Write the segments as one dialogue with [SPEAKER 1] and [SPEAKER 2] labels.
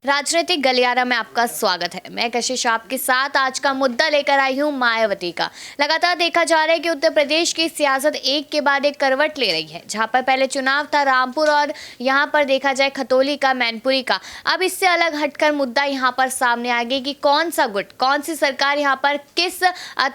[SPEAKER 1] राजनीतिक गलियारा में आपका स्वागत है। मैं कशिश आपके साथ आज का मुद्दा लेकर आई हूं मायावती का। लगातार देखा जा रहा है कि उत्तर प्रदेश की सियासत एक के बाद एक करवट ले रही है। जहां पर पहले चुनाव था रामपुर और यहां पर देखा जाए खतौली का, मैनपुरी का, अब इससे अलग हटकर मुद्दा यहां पर सामने आ गया कि कौन सा गुट, कौन सी सरकार यहां पर किस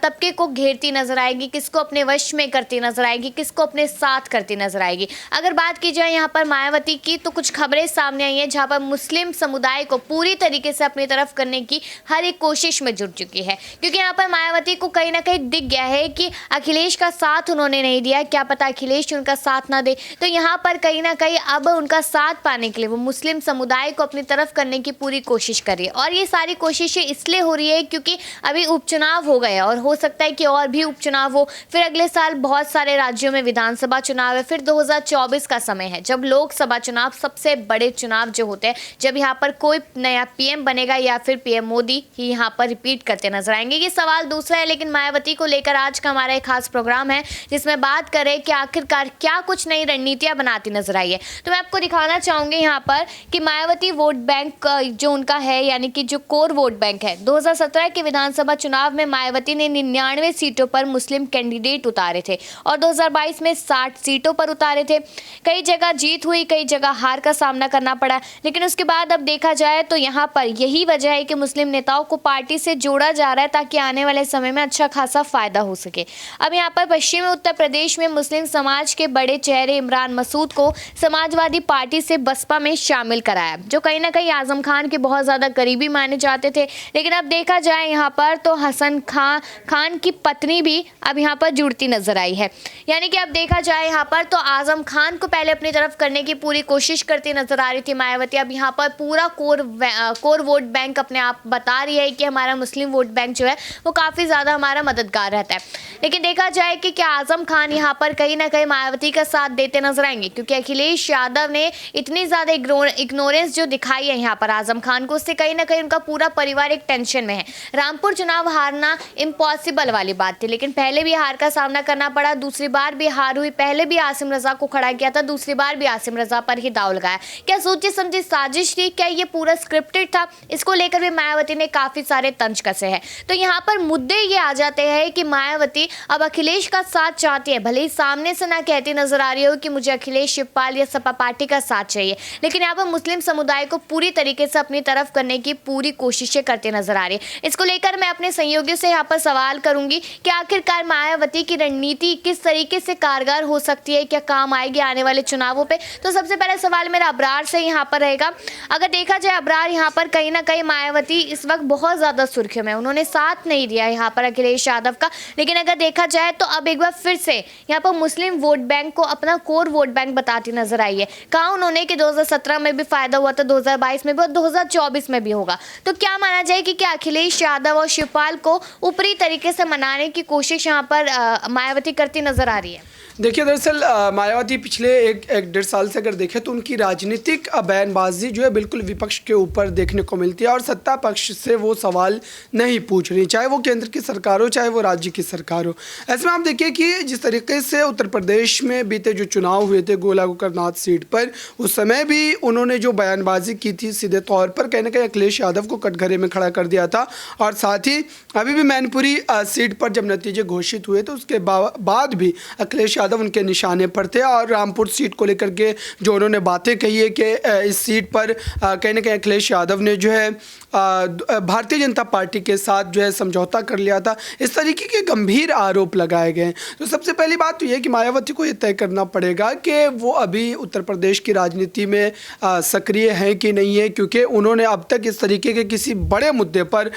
[SPEAKER 1] तबके को घेरती नजर आएगी, किसको अपने वश में करती नजर आएगी, किसको अपने साथ करती नजर आएगी। अगर बात की जाए यहाँ पर मायावती की, तो कुछ खबरें सामने आई हैं जहाँ पर मुस्लिम समुदाय को पूरी तरीके से अपनी तरफ करने की हर एक कोशिश में जुट चुकी है, क्योंकि यहाँ पर मायावती को कहीं ना कहीं दिख गया है कि अखिलेश का साथ उन्होंने नहीं दिया, क्या पता अखिलेश उनका साथ ना दे, तो यहाँ पर कहीं ना कहीं अब उनका साथ पाने के लिए वो मुस्लिम समुदाय को अपनी तरफ करने की पूरी कोशिश कर रही है। और ये सारी कोशिशें इसलिए हो रही है क्योंकि अभी उपचुनाव हो गए और हो सकता है कि और भी उपचुनाव हो, फिर अगले साल बहुत सारे राज्यों में विधानसभा चुनाव है, फिर 2024 का समय है जब लोकसभा चुनाव, सबसे बड़े चुनाव जो होते हैं, जब यहाँ पर कोई नया पीएम बनेगा या फिर पीएम मोदी ही यहाँ पर रिपीट करते नजर आएंगे। ये सवाल दूसरा है, लेकिन मायावती को लेकर आज का हमारा एक खास प्रोग्राम है जिसमें बात करें कि आखिरकार क्या कुछ नई रणनीतियां बनाती नजर आई है। तो मैं आपको दिखाना चाहूंगी यहाँ पर कि मायावती वोट बैंक जो उनका है, यानी कि जो कोर वोट बैंक है, 2017 के विधानसभा चुनाव में मायावती ने 99 सीटों पर मुस्लिम कैंडिडेट उतारे थे और 2022 में 60 सीटों पर उतारे थे। कई जगह जीत हुई, कई जगह हार का सामना करना पड़ा, लेकिन उसके बाद अब देखा जाए तो यहाँ पर यही वजह है कि मुस्लिम नेताओं को पार्टी से जोड़ा जा रहा है ताकि आने वाले समय में अच्छा खासा फायदा हो सके। अब यहाँ पर पश्चिमी उत्तर प्रदेश में मुस्लिम समाज के बड़े चेहरे इमरान मसूद को समाजवादी पार्टी से बसपा में शामिल कराया, जो कहीं ना कहीं आजम खान के बहुत ज़्यादा करीबी माने जाते थे। लेकिन अब देखा जाए यहाँ पर तो हसन खान की पत्नी भी अब यहाँ पर जुड़ती नजर आई है, यानी कि अब देखा जाए यहाँ पर तो आजम खान को पहले अपनी तरफ करने की पूरी कोशिश करती नजर आ रही थी मायावती। अब यहाँ पर पूरा कोर वोट बैंक अपने आप बता रही है कि हमारा मुस्लिम वोट बैंक जो है वो काफ़ी ज़्यादा हमारा मददगार रहता है। लेकिन देखा जाए कि क्या आजम खान यहाँ पर कहीं ना कहीं मायावती का साथ देते नजर आएंगे, क्योंकि अखिलेश यादव ने इतनी ज़्यादा इग्नोरेंस जो दिखाई है यहाँ पर आजम खान को, उससे कहीं ना कहीं उनका पूरा परिवार एक टेंशन में है। रामपुर चुनाव हारना इम्पॉसिबल वाली बात थी, लेकिन पहले भी हार का सामना करना पड़ा, दूसरी बार भी हार हुई, पहले भी आसिम रजा को खड़ा किया था, दूसरी बार भी आसिम रजा पर ही दाव लगाया। क्या सोची समझी साजिश थी, क्या ये पूरा स्क्रिप्टेड था? इसको लेकर भी मायावती ने काफी सारे तंज कसे हैं। तो यहाँ पर मुद्दे ये आ जाते हैं कि मायावती अब अखिलेश का साथ चाहती है, भले ही सामने से ना कहती नजर आ रही हो कि मुझे अखिलेश, शिवपाल या सपा पार्टी का साथ चाहिए, लेकिन यहाँ पर मुस्लिम समुदाय को पूरी तरीके से अपनी तरफ करने की पूरी कोशिशें करते नजर आ रही है। इसको लेकर मैं अपने सहयोगियों से यहाँ पर सवाल करूंगी कि आखिरकार मायावती की रणनीति किस तरीके से कारगर हो सकती है, क्या काम आएगी आने वाले चुनावों पे। तो सबसे पहला सवाल मेरा अबरार से यहाँ पर रहेगा। अगर देखा जाए अबरार, यहाँ पर कहीं ना कहीं मायावती इस वक्त बहुत ज़्यादा सुर्खियों में, उन्होंने साथ नहीं दिया यहाँ पर अखिलेश यादव का, लेकिन अगर देखा जाए तो अब एक बार फिर से यहाँ पर मुस्लिम वोट बैंक को अपना कोर वोट बैंक बताती नजर आई है। कहा उन्होंने कि 2017 में भी फायदा हुआ था, 2022 में भी और 2024 में भी होगा। तो क्या माना जाए कि क्या अखिलेश यादव और शिवपाल को ऊपरी तरीके से मनाने की कोशिश यहाँ पर मायावती करती नजर आ रही है?
[SPEAKER 2] देखिए, दरअसल मायावती पिछले एक डेढ़ साल से अगर देखें तो उनकी राजनीतिक बयानबाजी जो है बिल्कुल विपक्ष के ऊपर देखने को मिलती है और सत्ता पक्ष से वो सवाल नहीं पूछ रही, चाहे वो केंद्र की सरकार हो चाहे वो राज्य की सरकार हो। ऐसे में आप देखिए कि जिस तरीके से उत्तर प्रदेश में बीते जो चुनाव हुए थे गोला गोकरनाथ सीट पर, उस समय भी उन्होंने जो बयानबाजी की थी सीधे तौर पर कहीं ना कहीं अखिलेश यादव को कटघरे में खड़ा कर दिया था। और साथ ही अभी भी मैनपुरी सीट पर जब नतीजे घोषित हुए तो उसके बाद भी अखिलेश यादव उनके निशाने पर थे और रामपुर सीट को लेकर के जो उन्होंने बातें कही है कि इस सीट पर कहीं ना कहीं अखिलेश यादव ने जो है भारतीय जनता पार्टी के साथ जो है समझौता कर लिया था, इस तरीके के गंभीर आरोप लगाए गए हैं। तो सबसे पहली बात तो ये कि मायावती को ये तय करना पड़ेगा कि वो अभी उत्तर प्रदेश की राजनीति में सक्रिय हैं कि नहीं है, क्योंकि उन्होंने अब तक इस तरीके के किसी बड़े मुद्दे पर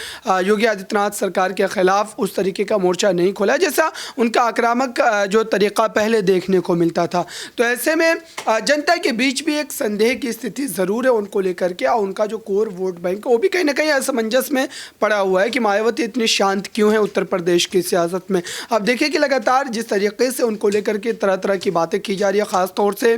[SPEAKER 2] योगी आदित्यनाथ सरकार के खिलाफ उस तरीके का मोर्चा नहीं खोला जैसा उनका आक्रामक जो तरीका पहले देखने को मिलता था। तो ऐसे में जनता के बीच भी एक संदेह की स्थिति ज़रूर है उनको लेकर के, और उनका जो कोर वोट बैंक है वो भी कहीं ना कहीं असमंजस में पड़ा हुआ है कि मायावती इतनी शांत क्यों है उत्तर प्रदेश की सियासत में। अब देखिए कि लगातार जिस तरीके से उनको लेकर के तरह तरह की बातें की जा रही है, ख़ास तौर से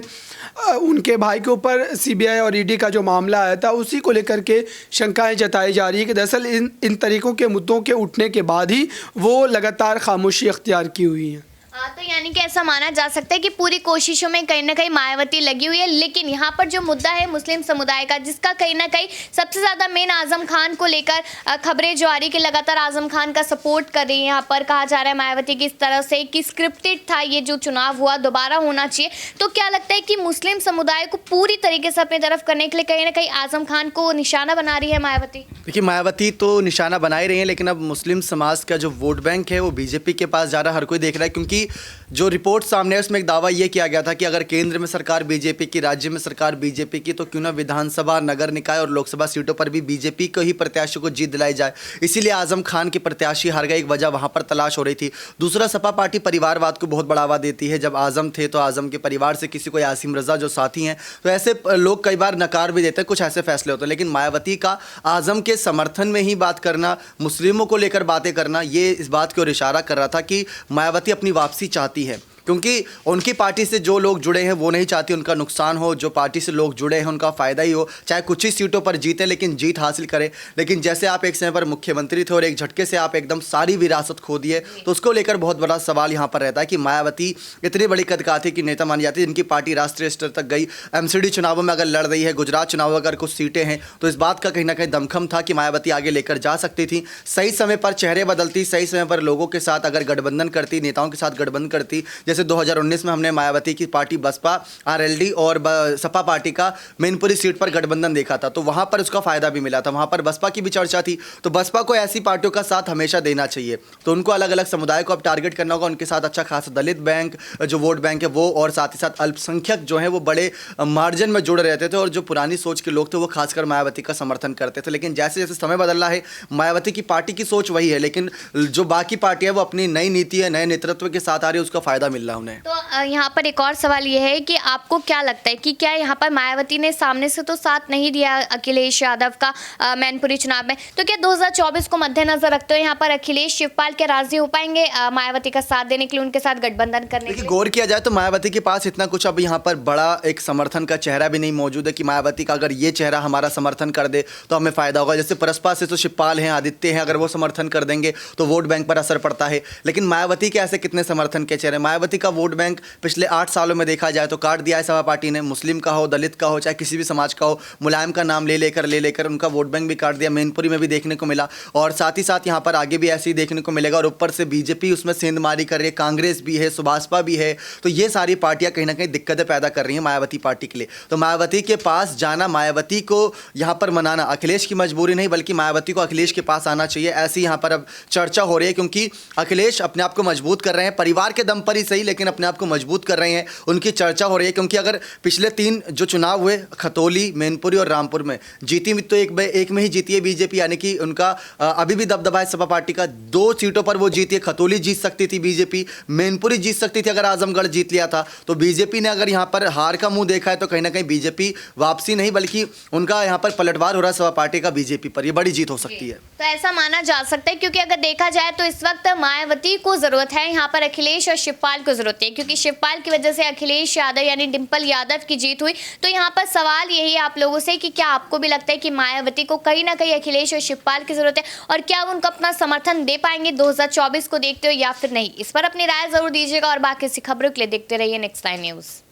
[SPEAKER 2] उनके भाई के ऊपर सीबीआई और ईडी का जो मामला आया था उसी को लेकर के शंकाएं जताई जा रही है कि दरअसल इन तरीक़ों के मुद्दों के उठने के बाद ही वो लगातार खामोशी अख्तियार की हुई है।
[SPEAKER 1] तो यानी कि ऐसा माना जा सकता है कि पूरी कोशिशों में कहीं ना कहीं मायावती लगी हुई है, लेकिन यहाँ पर जो मुद्दा है मुस्लिम समुदाय का, जिसका कहीं ना कहीं सबसे ज़्यादा मेन आजम खान को लेकर खबरें जो आ रही कि लगातार आजम खान का सपोर्ट कर रही है। यहाँ पर कहा जा रहा है मायावती की इस तरह से कि स्क्रिप्टेड था ये जो चुनाव हुआ, दोबारा होना चाहिए। तो क्या लगता है कि मुस्लिम समुदाय को पूरी तरीके से अपनी तरफ करने के लिए कहीं ना कहीं आजम खान को निशाना बना रही है मायावती?
[SPEAKER 3] देखिए, मायावती तो निशाना बना ही रही है, लेकिन अब मुस्लिम समाज का जो वोट बैंक है वो बीजेपी के पास जा रहा है, हर कोई देख रहा है। क्योंकि जो रिपोर्ट सामने है उसमें एक दावा ये किया गया था कि अगर केंद्र में सरकार बीजेपी की, राज्य में सरकार बीजेपी की, तो क्यों ना विधानसभा, नगर निकाय और लोकसभा सीटों पर भी बीजेपी को ही प्रत्याशी को जीत दिलाई जाए। इसीलिए आजम खान के प्रत्याशी हार गए, एक वजह वहाँ पर तलाश हो रही थी। दूसरा, सपा पार्टी परिवारवाद को बहुत बढ़ावा देती है। जब आजम थे तो आजम के परिवार से किसी को यासीम रजा जो साथी हैं, तो ऐसे लोग कई बार नकार भी देते हैं, कुछ ऐसे फैसले होते हैं। लेकिन मायावती का आजम के समर्थन में ही बात करना, मुस्लिमों को लेकर बातें करना, ये इस बात की ओर इशारा कर रहा था कि मायावती अपनी वापसी चाहती है। क्योंकि उनकी पार्टी से जो लोग जुड़े हैं वो नहीं चाहती उनका नुकसान हो, जो पार्टी से लोग जुड़े हैं उनका फ़ायदा ही हो, चाहे कुछ ही सीटों पर जीते लेकिन जीत हासिल करें। लेकिन जैसे आप एक समय पर मुख्यमंत्री थे और एक झटके से आप एकदम सारी विरासत खो दिए, तो उसको लेकर बहुत बड़ा सवाल यहाँ पर रहता है कि मायावती इतनी बड़ी कदकाठी की नेता मानी जाती है, जिनकी पार्टी राष्ट्रीय स्तर तक गई, एमसीडी चुनावों में अगर लड़ रही है, गुजरात चुनाव अगर कुछ सीटें हैं, तो इस बात का कहीं ना कहीं दमखम था कि मायावती आगे लेकर जा सकती थी। सही समय पर चेहरे बदलती, सही समय पर लोगों के साथ अगर गठबंधन करती, नेताओं के साथ गठबंधन करती। जैसे 2019 में हमने मायावती की पार्टी बसपा, आरएलडी और सपा पार्टी का मैनपुरी सीट पर गठबंधन देखा था, तो वहां पर उसका फायदा भी मिला था। वहां पर बसपा की भी चर्चा थी। तो बसपा को ऐसी पार्टियों का साथ हमेशा देना चाहिए। तो उनको अलग अलग समुदाय को अब टारगेट करना होगा, उनके साथ अच्छा खासा दलित बैंक जो वोट बैंक है वो, और साथ ही साथ अल्पसंख्यक जो है वो बड़े मार्जिन में जुड़े रहते थे, और जो पुरानी सोच के लोग थे वो खासकर मायावती का समर्थन करते थे। लेकिन जैसे जैसे समय बदल रहा है, मायावती की पार्टी की सोच वही है, लेकिन जो बाकी पार्टी है वो अपनी नई नीति है, नए नेतृत्व के साथ आ रही है, उसका फायदा मिल रहा है उन्हें।
[SPEAKER 1] तो यहाँ पर एक और सवाल ये है कि आपको क्या लगता है कि क्या यहाँ पर मायावती ने सामने से तो साथ नहीं दिया अखिलेश यादव का मैनपुरी चुनाव में, तो क्या 2024 को मद्देनजर रखते हुए यहाँ पर अखिलेश शिवपाल के राजी हो पाएंगे मायावती का साथ देने के लिए, उनके साथ गठबंधन करने के लिए?
[SPEAKER 3] गौर किया जाए तो मायावती के पास इतना कुछ अब यहाँ पर बड़ा एक समर्थन का चेहरा भी नहीं मौजूद है कि मायावती का अगर ये चेहरा हमारा समर्थन कर दे तो हमें फायदा होगा। जैसे परसपा से तो शिवपाल हैं, आदित्य हैं, अगर वो समर्थन कर देंगे तो वोट बैंक पर असर पड़ता है। लेकिन मायावती के ऐसे कितने समर्थन के चेहरे? मायावती का वोट बैंक पिछले 8 सालों में देखा जाए तो काट दिया है सपा पार्टी ने। मुस्लिम का हो, दलित का हो, चाहे किसी भी समाज का हो, मुलायम का नाम ले लेकर उनका वोट बैंक भी काट दिया। मैनपुरी में भी देखने को मिला, और साथ ही साथ यहाँ पर आगे भी ऐसे ही देखने को मिलेगा। और ऊपर से बीजेपी उसमें सेंधमारी कर रही है, कांग्रेस भी है, सुभाषपा भी है। तो ये सारी पार्टियां कहीं ना कहीं दिक्कतें पैदा कर रही हैं मायावती पार्टी के लिए। तो मायावती के पास जाना, मायावती को यहाँ पर मनाना अखिलेश की मजबूरी नहीं, बल्कि मायावती को अखिलेश के पास आना चाहिए, ऐसी यहाँ पर अब चर्चा हो रही है। क्योंकि अखिलेश अपने आप को मजबूत कर रहे हैं, परिवार के दम पर ही सही, लेकिन अपने आप को मजबूत कर रहे हैं, उनकी चर्चा हो रही है। क्योंकि अगर पिछले 3 जो चुनाव हुए, खतौली, मैनपुरी और रामपुर में जीती, तो एक में ही जीती है बीजेपी, यानी कि उनका अभी भी दबदबा है सपा पार्टी का। 2 सीटों पर वो जीती है। खतौली जीत सकती थी बीजेपी, मैनपुरी जीत सकती थी अगर आजमगढ़ जीत लिया था। तो बीजेपी ने अगर यहाँ पर हार का मुंह देखा है तो कहीं ना कहीं बीजेपी वापसी नहीं, बल्कि उनका यहाँ पर पलटवार हो रहा है सपा पार्टी का बीजेपी पर। ये बड़ी जीत हो सकती है।
[SPEAKER 1] तो ऐसा माना जा सकता है, क्योंकि अगर देखा जाए तो इस वक्त मायावती को जरूरत है, यहाँ पर अखिलेश और शिवपाल को जरूरत है, क्योंकि शिवपाल की वजह से अखिलेश यादव यानी डिंपल यादव की जीत हुई। तो यहाँ पर सवाल यही है आप लोगों से कि क्या आपको भी लगता है कि मायावती को कहीं ना कहीं अखिलेश और शिवपाल की जरूरत है, और क्या वो उनको अपना समर्थन दे पाएंगे 2024 को देखते हुए या फिर नहीं? इस पर अपनी राय जरूर दीजिएगा, और बाकी ऐसी खबरों के लिए देखते रहिए नेक्स्ट टाइम न्यूज़।